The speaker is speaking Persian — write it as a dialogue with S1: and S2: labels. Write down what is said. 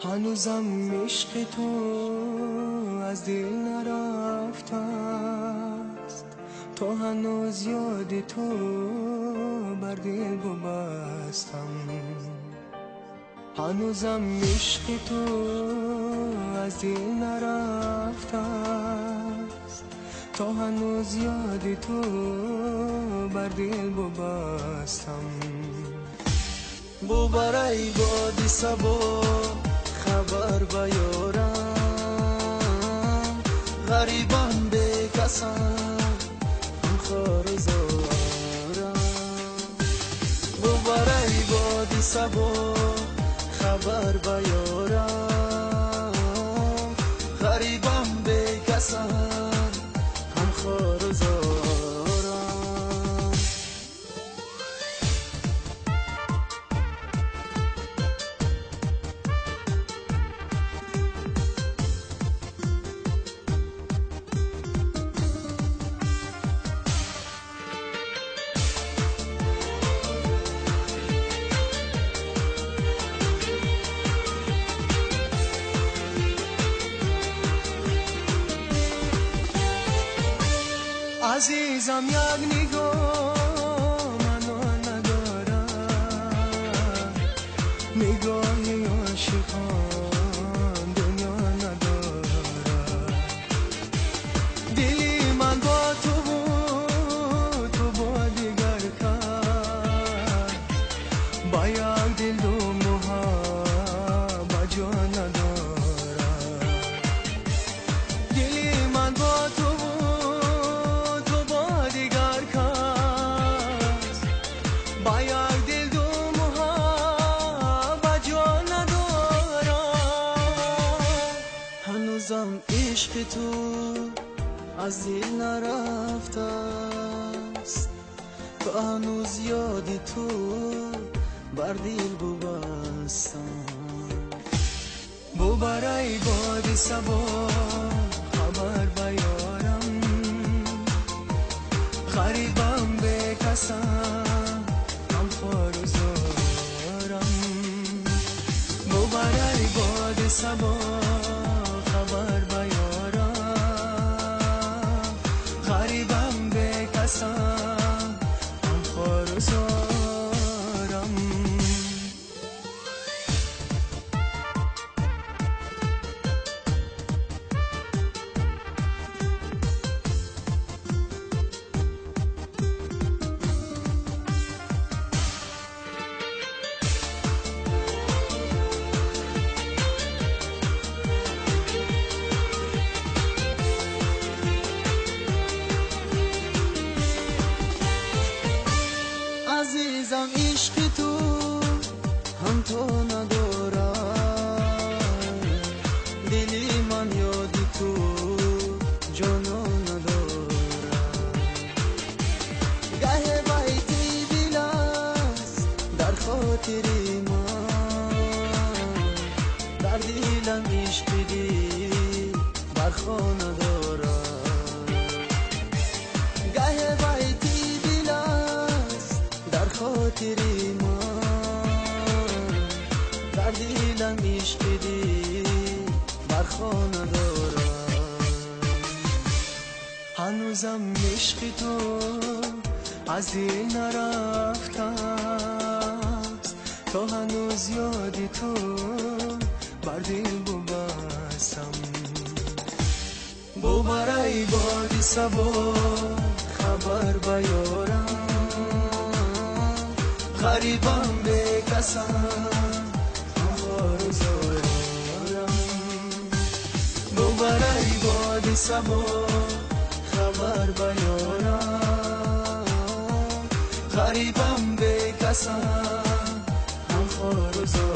S1: هنوزم عشق تو از دل نرفته است، تا هنوز یاد تو بر دل ببستم. هنوزم عشق تو از دل نرفته است، تا هنوز یاد تو بر دل ببستم. برای باد صبا خبر بیارم، غریبم به کسم هم خار زارم. برای باد صبا خبر بیارم، غریبم به کسم هم خار زارم. عزیزم یک نگاه منو ندارد، نگاهی عاشقان دنیا ندارد. دلی من با تو بود، تو با دیگر کرد، با یک دل و محبت جا ندارد. دلی من با تو هنوزم عشق تو از دل نرفته است، تا هنوز یاد تو بر دل ببستم. برای باد صبا خبر بیارم، غریبم به کسم هم خار و زارم. برای باد صبا خبر بیارم، غریبم به کسم هم خار و زارم. عزیزم عشق تو هم تو ندارم، دلی من یاد تو جانا ندارم. گه بیتی دل است در خاطر من، در دلم عشق دی برخا ندارم. گه بیتی دل است در خاطر من، در دلم عشق دی برخا ندارم. هنوزم عشق تو از دل نرفته است، تا هنوز یاد تو بر دل ببستم. برای باد صبا خبر بیارم، غریبم به کسم هم خار و زارم. برای باد صبا خبر بیارم، غریبم به کسم هم خار و زارم.